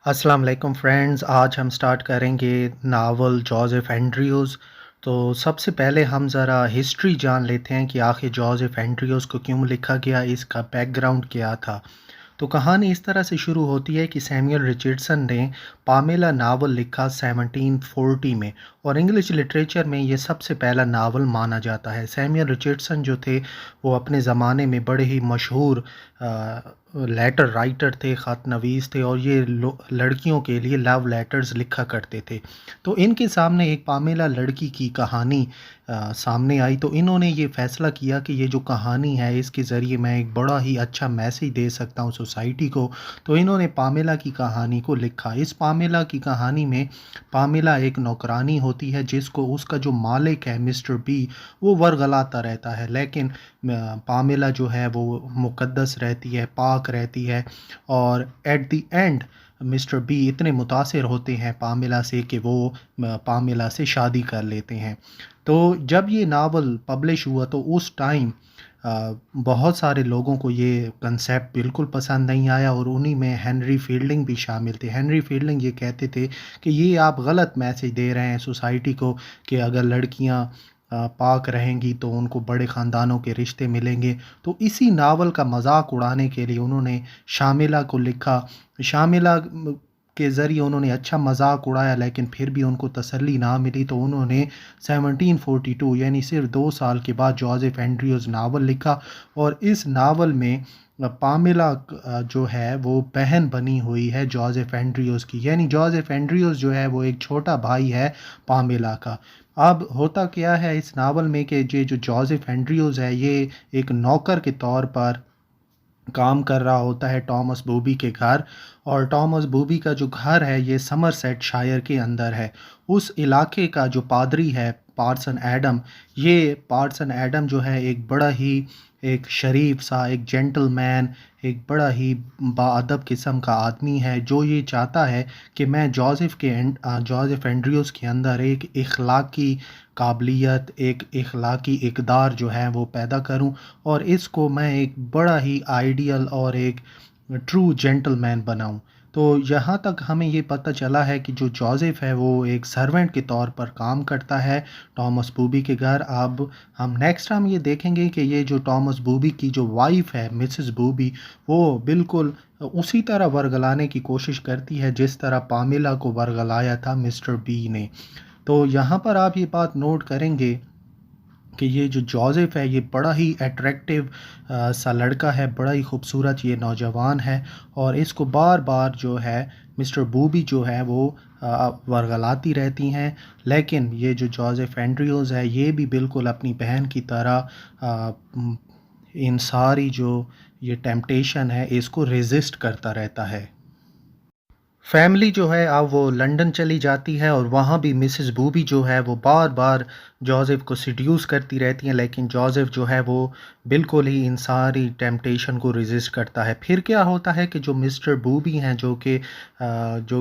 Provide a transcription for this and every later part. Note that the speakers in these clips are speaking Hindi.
अस्सलाम वालेकुम फ्रेंड्स। आज हम स्टार्ट करेंगे नावल जोसेफ एंड्रयूज़। तो सबसे पहले हम ज़रा हिस्ट्री जान लेते हैं कि आखिर जोसेफ एंड्रयूज़ को क्यों लिखा गया, इसका बैकग्राउंड क्या था। तो कहानी इस तरह से शुरू होती है कि सैमुअल रिचर्डसन ने पामेला नावल लिखा 1740 में, और इंग्लिश लिटरेचर में ये सबसे पहला नावल माना जाता है। सैमुअल रिचर्डसन जो थे वो अपने ज़माने में बड़े ही मशहूर लेटर राइटर थे, ख़त नवीस थे, और ये लड़कियों के लिए लव लेटर्स लिखा करते थे। तो इनके सामने एक पामेला लड़की की कहानी सामने आई, तो इन्होंने ये फ़ैसला किया कि ये जो कहानी है इसके ज़रिए मैं एक बड़ा ही अच्छा मैसेज दे सकता हूँ सोसाइटी को। तो इन्होंने पामेला की कहानी को लिखा। इस पामेला की कहानी में पामेला एक नौकरानी होती है जिसको उसका जो मालिक है मिस्टर बी वो वर्गलाता रहता है, लेकिन पामेला जो है वो मुक़द्दस रहती है, पाक रहती है। और at the end mister B इतने मुतासिर होते हैं पामेला से कि वो पामेला से शादी कर लेते हैं। तो जब ये नावल पब्लिश हुआ तो उस टाइम बहुत सारे लोगों को ये कंसेप्ट बिल्कुल पसंद नहीं आया, और उन्हीं में हेनरी फील्डिंग भी शामिल थे। हेनरी फील्डिंग ये कहते थे कि ये आप गलत मैसेज दे रहे हैं सोसाइटी को कि अगर लड़कियां पाक रहेंगी तो उनको बड़े ख़ानदानों के रिश्ते मिलेंगे। तो इसी नावल का मजाक उड़ाने के लिए उन्होंने शामिला को लिखा। शामिला के ज़रिए उन्होंने अच्छा मजाक उड़ाया, लेकिन फिर भी उनको तसल्ली ना मिली, तो उन्होंने 1742 यानी सिर्फ 2 साल के बाद जोसेफ एंड्रयूज़ नावल लिखा। और इस नावल में पामेला जो है वो बहन बनी हुई है जोसेफ एंड्रयूज़ की, यानी जोसेफ एंड्रयूज़ जो है वो एक छोटा भाई है पामेला का। अब होता क्या है इस नावल में कि ये जो जोसेफ एंड्रयूज़ है ये एक नौकर के तौर पर काम कर रहा होता है टॉमस बूबी के घर। और टॉमस बूबी का जो घर है ये समरसेट शायर के अंदर है। उस इलाके का जो पादरी है पार्सन एडम, ये पार्सन एडम जो है एक बड़ा ही एक शरीफ सा, एक जेंटलमैन, एक बड़ा ही बाअदब किस्म का आदमी है, जो ये चाहता है कि मैं जोसेफ एंड्रयूज़ के अंदर एक इखलाकी काबिलियत, एक इखलाकी इक़दार जो है वो पैदा करूं, और इसको मैं एक बड़ा ही आइडियल और एक ट्रू जेंटलमैन बनाऊं। तो यहाँ तक हमें ये पता चला है कि जो जोसेफ है वो एक सर्वेंट के तौर पर काम करता है टॉमस बूबी के घर। अब हम नेक्स्ट टाइम ये देखेंगे कि ये जो टॉमस बूबी की जो वाइफ है मिसेस बूबी, वो बिल्कुल उसी तरह वर्गलाने की कोशिश करती है जिस तरह पामेला को वर्गलाया था मिस्टर बी ने। तो यहाँ पर आप ये बात नोट करेंगे कि ये जो जोसेफ है ये बड़ा ही अट्रैक्टिव सा लड़का है, बड़ा ही खूबसूरत ये नौजवान है, और इसको बार बार जो है मिस्टर बूबी जो है वो वर्गलाती रहती हैं। लेकिन ये जो जोसेफ एंड्रयूज़ है ये भी बिल्कुल अपनी बहन की तरह इन सारी जो ये टेम्पटेशन है इसको रेजिस्ट करता रहता है। फैमिली जो है अब वो लंदन चली जाती है, और वहाँ भी मिसेस बूबी जो है वो बार बार जोसेफ को सिड्यूस करती रहती हैं, लेकिन जोसेफ जो है वो बिल्कुल ही इन सारी टेम्पटेशन को रेजिस्ट करता है। फिर क्या होता है कि जो मिस्टर बूबी हैं जो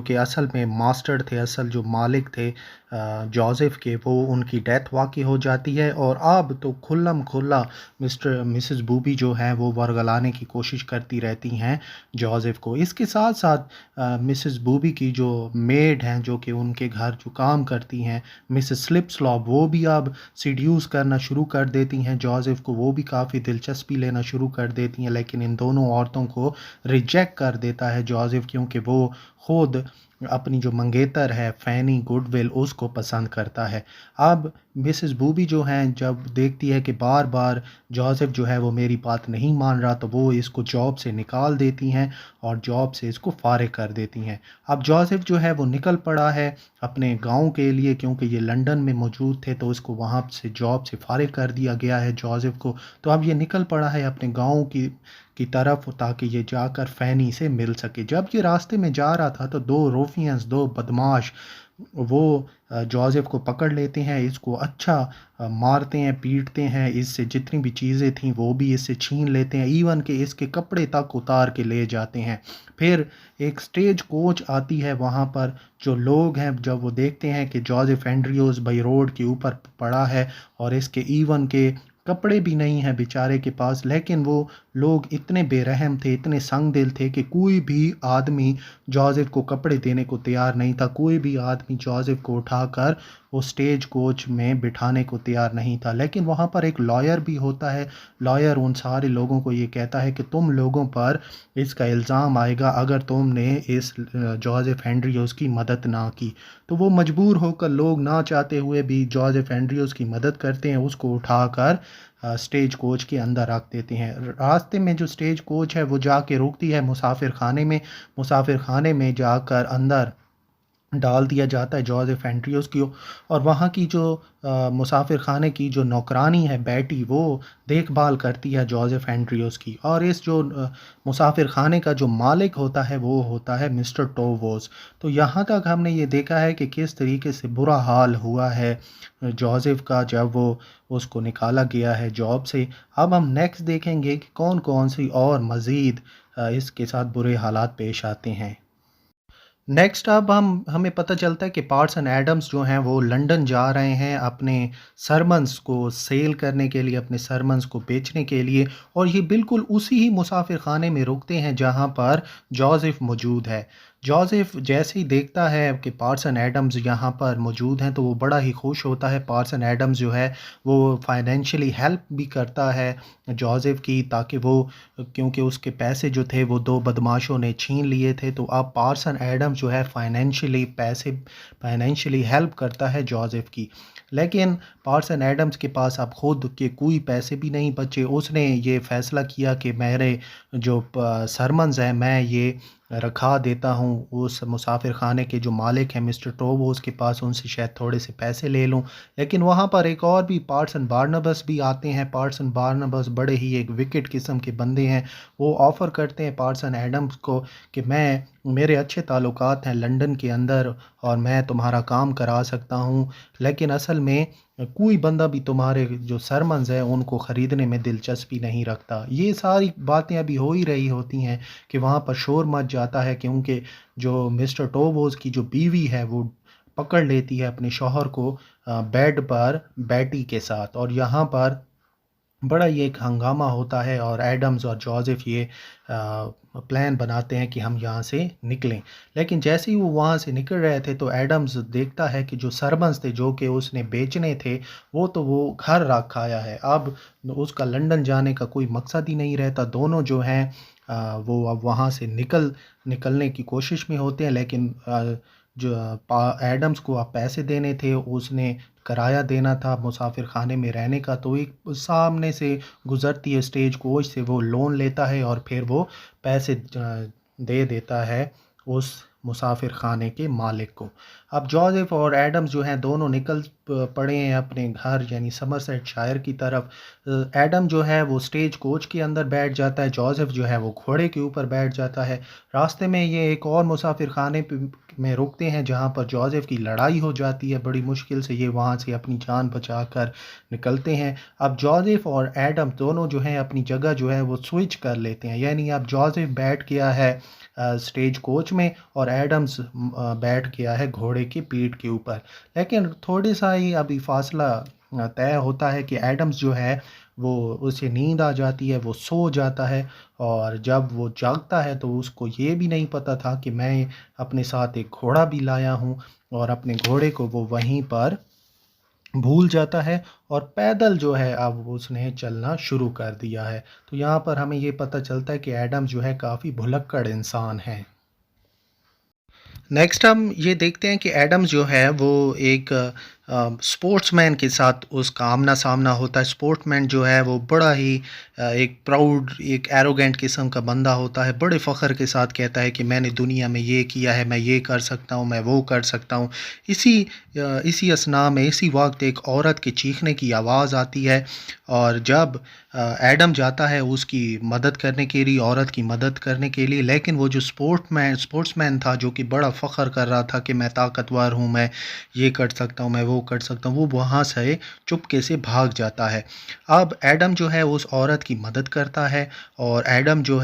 कि असल में मास्टर थे, असल जो मालिक थे जोसेफ के, वो उनकी डेथ वाक़ई हो जाती है, और अब तो खुल्लम खुल्ला मिस्टर मिसेस बूबी जो है वो वर्गलाने की कोशिश करती रहती हैं जोसेफ को। इसके साथ साथ मिसेस बूबी की जो मेड हैं जो कि उनके घर जो काम करती हैं मिसेस स्लिप स्लॉप, वो भी अब सीड्यूस करना शुरू कर देती हैं जोसेफ को, वो भी काफ़ी दिलचस्पी लेना शुरू कर देती हैं। लेकिन इन दोनों औरतों को रिजेक्ट कर देता है जोसेफ, क्योंकि वो खुद अपनी जो मंगेतर है फैनी गुडविल उसको पसंद करता है। अब मिसेस बूबी जो हैं जब देखती है कि बार बार जोसेफ जो है वो मेरी बात नहीं मान रहा, तो वो इसको जॉब से निकाल देती हैं और जॉब से इसको फारिग कर देती हैं। अब जोसेफ जो है वो निकल पड़ा है अपने गांव के लिए, क्योंकि ये लंदन में मौजूद थे तो इसको वहाँ से जॉब से फारिग कर दिया गया है जोसेफ को। तो अब ये निकल पड़ा है अपने गांव की तरफ ताकि ये जाकर फैनी से मिल सके। जब ये रास्ते में जा रहा था तो दो रोफियंस, दो बदमाश, वो जोसेफ को पकड़ लेते हैं, इसको अच्छा मारते हैं, पीटते हैं, इससे जितनी भी चीज़ें थीं वो भी इससे छीन लेते हैं, इवन कि इसके कपड़े तक उतार के ले जाते हैं। फिर एक स्टेज कोच आती है वहाँ पर। जो लोग हैं जब वो देखते हैं कि जोसेफ एंड्रयूज़ भाई रोड के ऊपर पड़ा है और इसके इवन के कपड़े भी नहीं हैं बेचारे के पास, लेकिन वो लोग इतने बेरहम थे, इतने संगदिल थे कि कोई भी आदमी जोसेफ को कपड़े देने को तैयार नहीं था, कोई भी आदमी जोसेफ को उठाकर वो स्टेज कोच में बिठाने को तैयार नहीं था। लेकिन वहाँ पर एक लॉयर भी होता है, लॉयर उन सारे लोगों को ये कहता है कि तुम लोगों पर इसका इल्ज़ाम आएगा अगर तुमने इस जोसेफ एंड्रयूज़ की मदद ना की। तो वो मजबूर होकर, लोग ना चाहते हुए भी जोसेफ एंड्रयूज़ की मदद करते हैं, उसको उठाकर स्टेज कोच के अंदर रख देते हैं। रास्ते में जो स्टेज कोच है वो जाके रुकती है मुसाफिर खाने में, मुसाफिर खाने में जाकर अंदर डाल दिया जाता है जोसेफ एंड्रयूज़ को। और वहाँ की जो मुसाफिर खाने की जो नौकरानी है बेटी, वो देखभाल करती है जोसेफ एंड्रयूज़ की। और इस जो मुसाफिर खाने का जो मालिक होता है वो होता है मिस्टर टोवोस। तो यहाँ तक हमने ये देखा है कि किस तरीके से बुरा हाल हुआ है जोसेफ का जब वो उसको निकाला गया है जॉब से। अब हम नेक्स्ट देखेंगे कि कौन कौन सी और मज़ीद इसके साथ बुरे हालात पेश आते हैं। नेक्स्ट अब हमें पता चलता है कि पार्सन एडम्स जो हैं वो लंदन जा रहे हैं अपने सरमन्स को सेल करने के लिए, अपने सरमन्स को बेचने के लिए। और ये बिल्कुल उसी ही मुसाफिर खाने में रुकते हैं जहाँ पर जोसेफ मौजूद है। जोसेफ जैसे ही देखता है कि पार्सन एडम्स यहाँ पर मौजूद हैं तो वो बड़ा ही खुश होता है। पार्सन एडम्स जो है वो फाइनेंशियली हेल्प भी करता है जोसेफ की, ताकि वो, क्योंकि उसके पैसे जो थे वो दो बदमाशों ने छीन लिए थे। तो अब पार्सन एडम्स जो है फाइनेंशियली हेल्प करता है जोसेफ की। लेकिन पार्सन एडम्स के पास अब खुद के कोई पैसे भी नहीं बचे। उसने ये फ़ैसला किया कि मेरे जो सरमन्स हैं मैं ये रखा देता हूँ उस मुसाफिर खाने के जो मालिक हैं मिस्टर टोवोस के पास, उनसे शायद थोड़े से पैसे ले लूँ। लेकिन वहाँ पर एक और भी पार्सन बारनबस भी आते हैं। पार्सन बारनबस बड़े ही एक विकेट किस्म के बंदे हैं। वो ऑफ़र करते हैं पार्सन एडम्स को कि मेरे अच्छे ताल्लुकात हैं लंदन के अंदर और मैं तुम्हारा काम करा सकता हूँ, लेकिन असल में कोई बंदा भी तुम्हारे जो सरमन्स हैं उनको ख़रीदने में दिलचस्पी नहीं रखता। ये सारी बातें अभी हो ही रही होती हैं कि वहाँ पर शोर मच जाता है, क्योंकि जो मिस्टर टोवोस की जो बीवी है वो पकड़ लेती है अपने शौहर को बेड पर बेटी के साथ। और यहाँ पर बड़ा ये एक हंगामा होता है और एडम्स और जोसेफ ये प्लान बनाते हैं कि हम यहाँ से निकलें। लेकिन जैसे ही वो वहाँ से निकल रहे थे तो एडम्स देखता है कि जो सरबंस थे जो कि उसने बेचने थे वो घर रख आया है। अब उसका लंदन जाने का कोई मकसद ही नहीं रहता। दोनों जो हैं वो अब वहाँ से निकलने की कोशिश में होते हैं। लेकिन जो एडम्स को आप पैसे देने थे, उसने किराया देना था मुसाफिर खाने में रहने का, तो एक सामने से गुज़रती है स्टेज कोच से वो लोन लेता है और फिर वो पैसे दे देता है उस मुसाफिर खाने के मालिक को। अब जोसेफ और एडम्स जो हैं दोनों निकल पड़े हैं अपने घर यानी समरसेट शायर की तरफ। एडम जो है वो स्टेज कोच के अंदर बैठ जाता है, जोसेफ जो है वो घोड़े के ऊपर बैठ जाता है। रास्ते में ये एक और मुसाफिर खाने में रुकते हैं जहाँ पर जोसेफ की लड़ाई हो जाती है। बड़ी मुश्किल से ये वहाँ से अपनी जान बचाकर निकलते हैं। अब जोसेफ और एडम दोनों जो हैं अपनी जगह जो है वो स्विच कर लेते हैं, यानी अब जोसेफ बैठ गया है स्टेज कोच में और एडम्स बैठ गया है घोड़े की पीठ के ऊपर। लेकिन थोड़ी सा ही अभी फासला तय होता है कि एडम्स जो है वो उसे नींद आ जाती है, वो सो जाता है। और जब वो जागता है तो उसको ये भी नहीं पता था कि मैं अपने साथ एक घोड़ा भी लाया हूँ, और अपने घोड़े को वो वहीं पर भूल जाता है और पैदल जो है अब उसने चलना शुरू कर दिया है। तो यहाँ पर हमें ये पता चलता है कि एडम्स जो है काफ़ी भुलक्कड़ इंसान है। नेक्स्ट हम ये देखते हैं कि एडम्स जो है वो एक स्पोर्ट्समैन के साथ उसका आमना सामना होता है। स्पोर्ट्समैन जो है वो बड़ा ही एक प्राउड, एक एरोगेंट किस्म का बंदा होता है। बड़े फ़ख्र के साथ कहता है कि मैंने दुनिया में ये किया है, मैं ये कर सकता हूँ, मैं वो कर सकता हूँ। इसी असना में इसी वक्त एक औरत के चीखने की आवाज़ आती है, और जब एडम जाता है उसकी मदद करने के लिए, औरत की मदद करने के लिए, लेकिन वो जो स्पोर्ट्समैन था जो कि बड़ा फ़ख्र कर रहा था कि मैं ताकतवर हूँ, मैं ये कर सकता हूँ, मैं वो वो कर सकता हूँ, वो वहाँ से चुपके से भाग जाता है। अब एडम जो है उस औरत की मदद करता है और एडम जो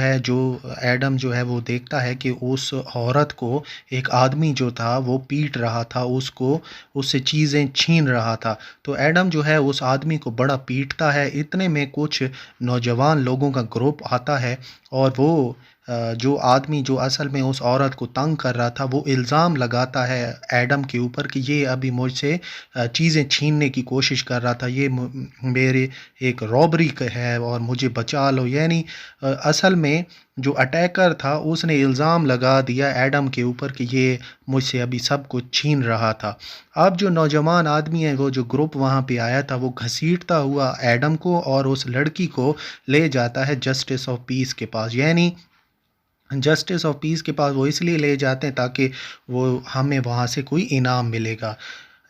है वो देखता है कि उस औरत को एक आदमी जो था वो पीट रहा था, उसको उससे चीज़ें छीन रहा था। तो एडम जो है उस आदमी को बड़ा पीटता है। इतने में कुछ नौजवान लोगों का ग्रुप आता है और वो जो आदमी जो असल में उस औरत को तंग कर रहा था वो इल्ज़ाम लगाता है एडम के ऊपर कि ये अभी मुझसे चीज़ें छीनने की कोशिश कर रहा था, ये मेरे एक रॉबरी है और मुझे बचा लो। यानी असल में जो अटैकर था उसने इल्ज़ाम लगा दिया एडम के ऊपर कि ये मुझसे अभी सब कुछ छीन रहा था। अब जो नौजवान आदमी है, वो जो ग्रुप वहाँ पे आया था, वो घसीटता हुआ एडम को और उस लड़की को ले जाता है जस्टिस ऑफ पीस के पास। यानी जस्टिस ऑफ पीस के पास वो इसलिए ले जाते हैं ताकि वो हमें वहाँ से कोई इनाम मिलेगा।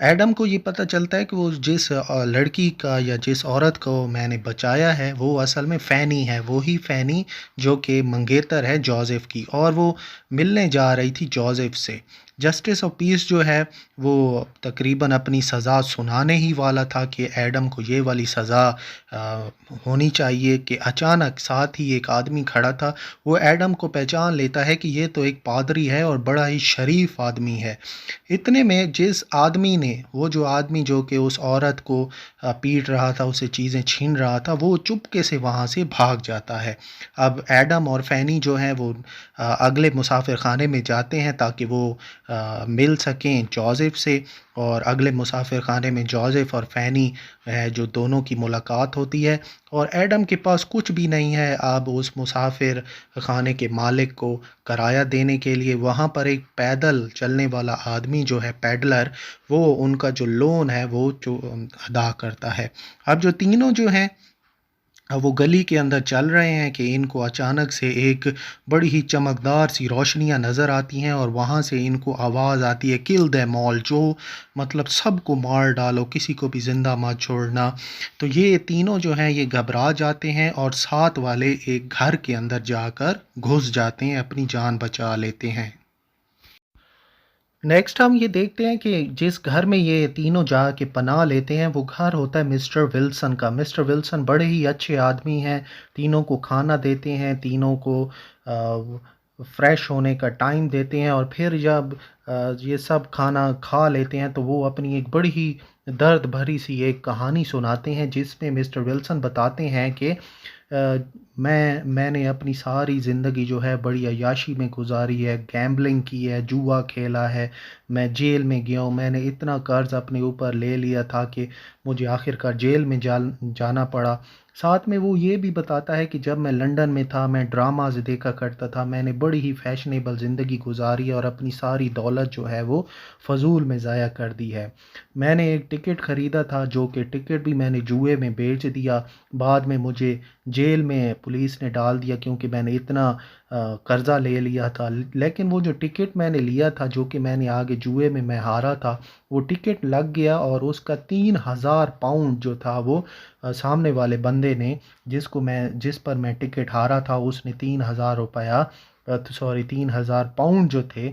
एडम को ये पता चलता है कि वो जिस लड़की का या जिस औरत को मैंने बचाया है वो असल में फ़ैनी है, वही फ़ैनी जो कि मंगेतर है जोसेफ की, और वो मिलने जा रही थी जोसेफ से। जस्टिस ऑफ पीस जो है वो तकरीबन अपनी सज़ा सुनाने ही वाला था कि एडम को ये वाली सज़ा होनी चाहिए कि अचानक साथ ही एक आदमी खड़ा था। वो एडम को पहचान लेता है कि ये तो एक पादरी है और बड़ा ही शरीफ आदमी है। इतने में जिस आदमी ने वो जो आदमी जो कि उस औरत को पीट रहा था, उससे चीज़ें छीन रहा था, वो चुपके से वहाँ से भाग जाता है। अब एडम और फ़ैनी जो हैं वो अगले मुसाफिर खाने में जाते हैं ताकि वो मिल सकें जोसेफ से, और अगले मुसाफिर खाने में जोसेफ और फ़ैनी है जो दोनों की मुलाकात होती है। और एडम के पास कुछ भी नहीं है अब उस मुसाफिर खाने के मालिक को किराया देने के लिए। वहाँ पर एक पैदल चलने वाला आदमी जो है पैडलर, वो उनका जो लोन है वो जो अदा करता है। अब जो तीनों जो हैं अब वो गली के अंदर चल रहे हैं कि इनको अचानक से एक बड़ी ही चमकदार सी रोशनियां नज़र आती हैं और वहाँ से इनको आवाज़ आती है किल देम ऑल, जो मतलब सबको मार डालो, किसी को भी ज़िंदा मत छोड़ना। तो ये तीनों जो हैं ये घबरा जाते हैं और साथ वाले एक घर के अंदर जाकर घुस जाते हैं, अपनी जान बचा लेते हैं। नेक्स्ट हम ये देखते हैं कि जिस घर में ये तीनों जाके पनाह लेते हैं वो घर होता है मिस्टर विल्सन का। मिस्टर विल्सन बड़े ही अच्छे आदमी हैं, तीनों को खाना देते हैं, तीनों को फ्रेश होने का टाइम देते हैं, और फिर जब ये सब खाना खा लेते हैं तो वो अपनी एक बड़ी ही दर्द भरी सी एक कहानी सुनाते हैं जिसमें मिस्टर विल्सन बताते हैं कि मैंने अपनी सारी ज़िंदगी जो है बड़ी अय्याशी में गुजारी है, गैम्बलिंग की है, जुआ खेला है, मैं जेल में गया हूँ, मैंने इतना कर्ज़ अपने ऊपर ले लिया था कि मुझे आखिरकार जेल में जाना पड़ा। साथ में वो ये भी बताता है कि जब मैं लंदन में था मैं ड्रामाज देखा करता था, मैंने बड़ी ही फैशनेबल ज़िंदगी गुजारी है और अपनी सारी दौलत जो है वो फ़जूल में ज़ाया कर दी है। मैंने एक टिकट ख़रीदा था जो कि टिकट भी मैंने जुए में बेच दिया। बाद में मुझे जेल में पुलिस ने डाल दिया क्योंकि मैंने इतना कर्ज़ा ले लिया था। लेकिन वो जो टिकट मैंने लिया था जो कि मैंने आगे जुए में मैं हारा था, वो टिकट लग गया और उसका 3000 पाउंड जो था वो सामने वाले बंदे ने जिस पर मैं टिकट हारा था उसने 3000 रुपया, सॉरी 3000 पाउंड जो थे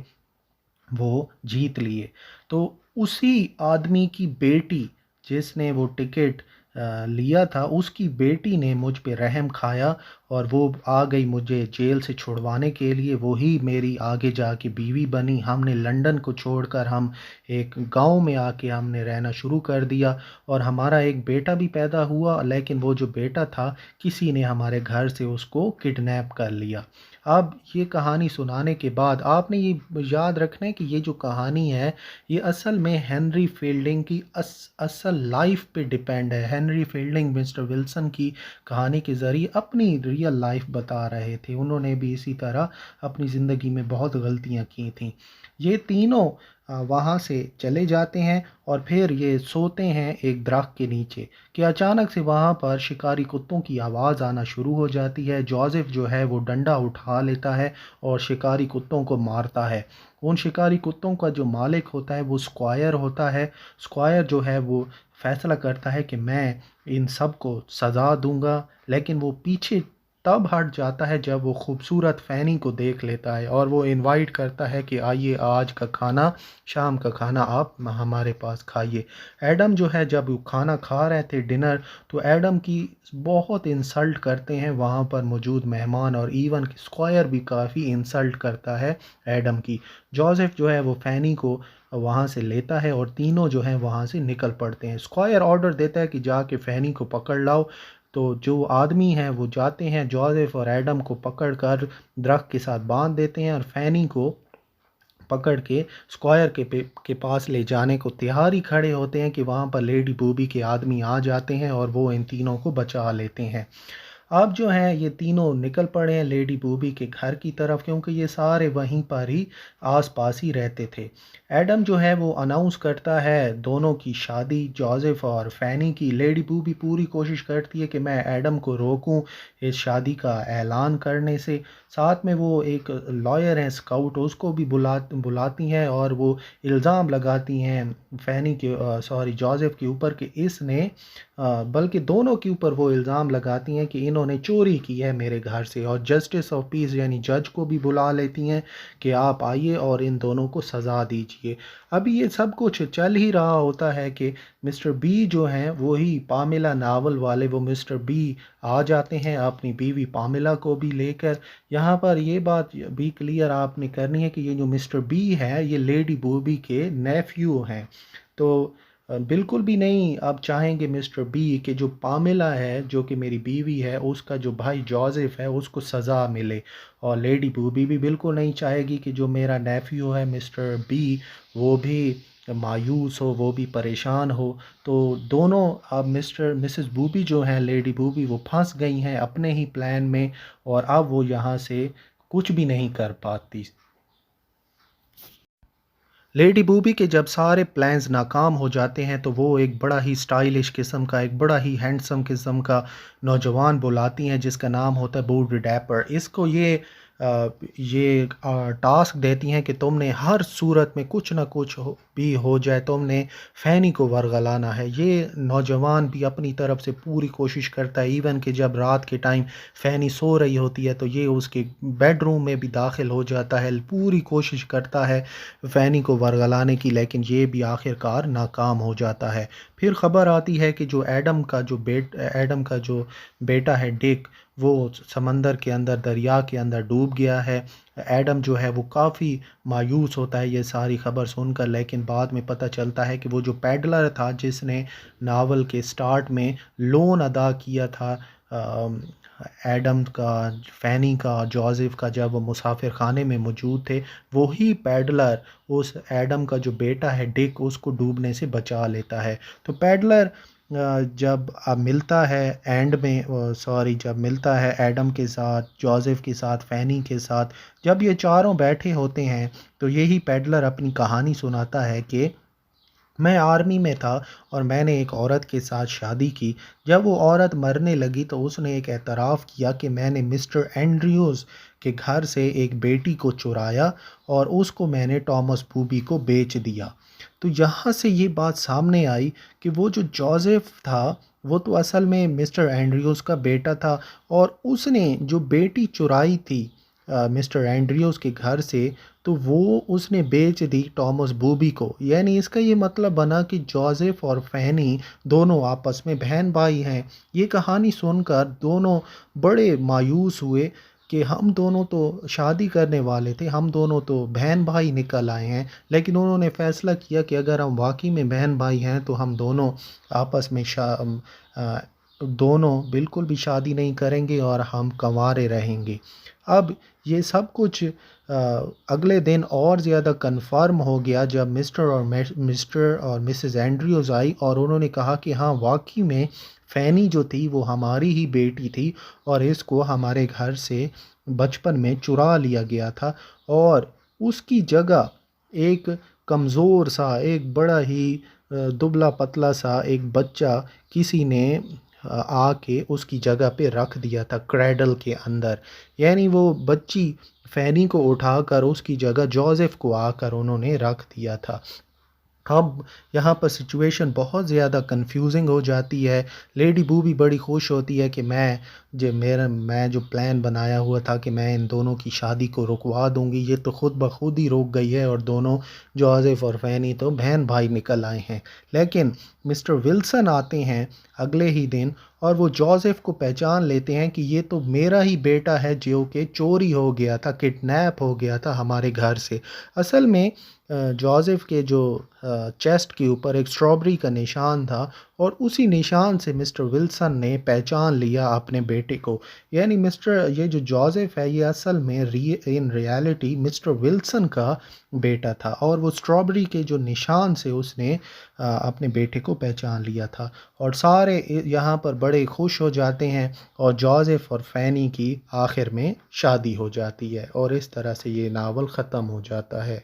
वो जीत लिए। तो उसी आदमी की बेटी जिसने वो टिकट लिया था, उसकी बेटी ने मुझ पे रहम खाया और वो आ गई मुझे जेल से छुड़वाने के लिए। वही मेरी आगे जाके बीवी बनी। हमने लंदन को छोड़कर हम एक गांव में आके हमने रहना शुरू कर दिया और हमारा एक बेटा भी पैदा हुआ, लेकिन वो जो बेटा था किसी ने हमारे घर से उसको किडनैप कर लिया। अब ये कहानी सुनाने के बाद आपने ये याद रखना है कि ये जो कहानी है ये असल में हेनरी फील्डिंग की असल लाइफ पे डिपेंड है। हेनरी फील्डिंग मिस्टर विल्सन की कहानी के ज़रिए अपनी रियल लाइफ बता रहे थे। उन्होंने भी इसी तरह अपनी ज़िंदगी में बहुत गलतियां की थी। ये तीनों वहाँ से चले जाते हैं और फिर ये सोते हैं एक दरख्त के नीचे कि अचानक से वहाँ पर शिकारी कुत्तों की आवाज़ आना शुरू हो जाती है। जोसेफ जो है वो डंडा उठा लेता है और शिकारी कुत्तों को मारता है। उन शिकारी कुत्तों का जो मालिक होता है वो स्क्वायर होता है। स्क्वायर जो है वो फैसला करता है कि मैं इन सब को सज़ा दूंगा, लेकिन वो पीछे तब हट जाता है जब वो खूबसूरत फ़ैनी को देख लेता है और वो इनवाइट करता है कि आइए आज का खाना, शाम का खाना आप हमारे पास खाइए। एडम जो है जब वो खाना खा रहे थे डिनर, तो एडम की बहुत इंसल्ट करते हैं वहाँ पर मौजूद मेहमान, और इवन स्क्वायर भी काफ़ी इंसल्ट करता है एडम की। जोसेफ जो है वो फ़ैनी को वहाँ से लेता है और तीनों जो हैं वहाँ से निकल पड़ते हैं। स्क्वायर ऑर्डर देता है कि जाके फ़ैनी को पकड़ लाओ। तो जो आदमी हैं वो जाते हैं, जोसेफ और एडम को पकड़ कर दरख्त के साथ बांध देते हैं और फ़ैनी को पकड़ के स्क्वायर के पास ले जाने को तैयार ही खड़े होते हैं कि वहाँ पर लेडी बूबी के आदमी आ जाते हैं और वो इन तीनों को बचा लेते हैं। अब जो हैं ये तीनों निकल पड़े हैं लेडी बूबी के घर की तरफ, क्योंकि ये सारे वहीं पर ही आस-पास ही रहते थे। एडम जो है वो अनाउंस करता है दोनों की शादी, जोसेफ और फ़ैनी की। लेडी बूबी पूरी कोशिश करती है कि मैं एडम को रोकूं इस शादी का ऐलान करने से। साथ में वो एक लॉयर हैं स्काउट, उसको भी बुलाती हैं और वो इल्ज़ाम लगाती हैं फ़ैनी के जोसेफ के ऊपर कि इसने बल्कि दोनों के ऊपर वो इल्ज़ाम लगाती हैं कि इन्होंने चोरी की है मेरे घर से, और जस्टिस ऑफ पीस यानी जज को भी बुला लेती हैं कि आप आइए और इन दोनों को सज़ा दीजिए। अभी ये सब कुछ चल ही रहा होता है कि मिस्टर बी जो हैं वही पामेला नावल वाले, वो मिस्टर बी आ जाते हैं अपनी बीवी पामेला को भी लेकर। यहाँ पर ये बात भी क्लियर आपने करनी है कि ये जो मिस्टर बी है ये लेडी बूबी के नेफ्यू हैं। तो बिल्कुल भी नहीं आप चाहेंगे मिस्टर बी कि जो पामेला है जो कि मेरी बीवी है उसका जो भाई जोसेफ है उसको सज़ा मिले, और लेडी बूबी भी बिल्कुल नहीं चाहेगी कि जो मेरा नेफ्यू है मिस्टर बी वो भी मायूस हो, वो भी परेशान हो। तो दोनों अब मिस्टर मिसेस बूबी जो हैं लेडी बूबी वो फंस गई हैं अपने ही प्लान में, और अब वो यहाँ से कुछ भी नहीं कर पाती। लेडी बूबी के जब सारे प्लान्स नाकाम हो जाते हैं तो वो एक बड़ा ही स्टाइलिश किस्म का, एक बड़ा ही हैंडसम किस्म का नौजवान बुलाती हैं जिसका नाम होता है बूड डैपर। इसको ये टास्क देती हैं कि तुमने हर सूरत में कुछ ना कुछ भी हो जाए तुमने फ़ैनी को वरगलाना है। ये नौजवान भी अपनी तरफ से पूरी कोशिश करता है, इवन कि जब रात के टाइम फ़ैनी सो रही होती है तो ये उसके बेडरूम में भी दाखिल हो जाता है, पूरी कोशिश करता है फ़ैनी को वरगलाने की, लेकिन ये भी आखिरकार नाकाम हो जाता है। फिर ख़बर आती है कि जो एडम का जो बेटा है डिक, वो समंदर के अंदर, दरिया के अंदर डूब गया है। एडम जो है वो काफ़ी मायूस होता है ये सारी ख़बर सुनकर, लेकिन बाद में पता चलता है कि वो जो पैडलर था जिसने नावल के स्टार्ट में लोन अदा किया था एडम का, फ़ैनी का, जोसेफ का, जब वो मुसाफिर खाने में मौजूद थे, वही पैडलर उस एडम का जो बेटा है डिक उसको डूबने से बचा लेता है। तो पैडलर जब मिलता है एंड में, जब मिलता है एडम के साथ, जोसेफ के साथ, फ़ैनी के साथ, जब ये चारों बैठे होते हैं तो यही पैडलर अपनी कहानी सुनाता है कि मैं आर्मी में था और मैंने एक औरत के साथ शादी की। जब वो औरत मरने लगी तो उसने एक एतराफ़ किया कि मैंने मिस्टर एंड्रयूज़ के घर से एक बेटी को चुराया और उसको मैंने टॉमस बूबी को बेच दिया। तो यहाँ से ये बात सामने आई कि वो जो जोसेफ था वो तो असल में मिस्टर एंड्रयूज़ का बेटा था, और उसने जो बेटी चुराई थी मिस्टर एंड्रयूज़ के घर से, तो वो उसने बेच दी टॉमस बूबी को। यानी इसका ये मतलब बना कि जोसेफ और फ़ैनी दोनों आपस में बहन भाई हैं। ये कहानी सुनकर दोनों बड़े मायूस हुए कि हम दोनों तो शादी करने वाले थे, हम दोनों तो बहन भाई निकल आए हैं, लेकिन उन्होंने फ़ैसला किया कि अगर हम वाकई में बहन भाई हैं तो हम दोनों आपस में अ, दोनों बिल्कुल भी शादी नहीं करेंगे और हम कंवारे रहेंगे। अब ये सब कुछ अगले दिन और ज़्यादा कन्फर्म हो गया जब मिस्टर और मिसेस एंड्रयूज़ आई और उन्होंने कहा कि हाँ वाकई में फ़ैनी जो थी वो हमारी ही बेटी थी और इसको हमारे घर से बचपन में चुरा लिया गया था, और उसकी जगह एक कमज़ोर सा, एक बड़ा ही दुबला पतला सा एक बच्चा किसी ने आके उसकी जगह पे रख दिया था क्रैडल के अंदर। यानी वो बच्ची फ़ैनी को उठाकर उसकी जगह जोसेफ को आकर उन्होंने रख दिया था। अब यहाँ पर सिचुएशन बहुत ज़्यादा कंफ्यूजिंग हो जाती है। लेडी बू भी बड़ी खुश होती है कि मैं जो मेरा मैं जो प्लान बनाया हुआ था कि मैं इन दोनों की शादी को रुकवा दूंगी, ये तो खुद ब खुद ही रुक गई है और दोनों जोसेफ और फैनी तो बहन भाई निकल आए हैं। लेकिन मिस्टर विल्सन आते हैं अगले ही दिन और वो जोसेफ को पहचान लेते हैं कि ये तो मेरा ही बेटा है जो कि चोरी हो गया था, किडनैप हो गया था हमारे घर से। असल में जोसेफ के जो चेस्ट के ऊपर एक स्ट्रॉबेरी का निशान था और उसी निशान से मिस्टर विल्सन ने पहचान लिया अपने बेटे को। यानी मिस्टर ये जो जोसेफ है ये असल में इन रियलिटी मिस्टर विल्सन का बेटा था और वो स्ट्रॉबेरी के जो निशान से उसने अपने बेटे को पहचान लिया था। और सारे यहाँ पर बड़े खुश हो जाते हैं और जोसेफ और फैनी की आखिर में शादी हो जाती है और इस तरह से ये नावल ख़त्म हो जाता है।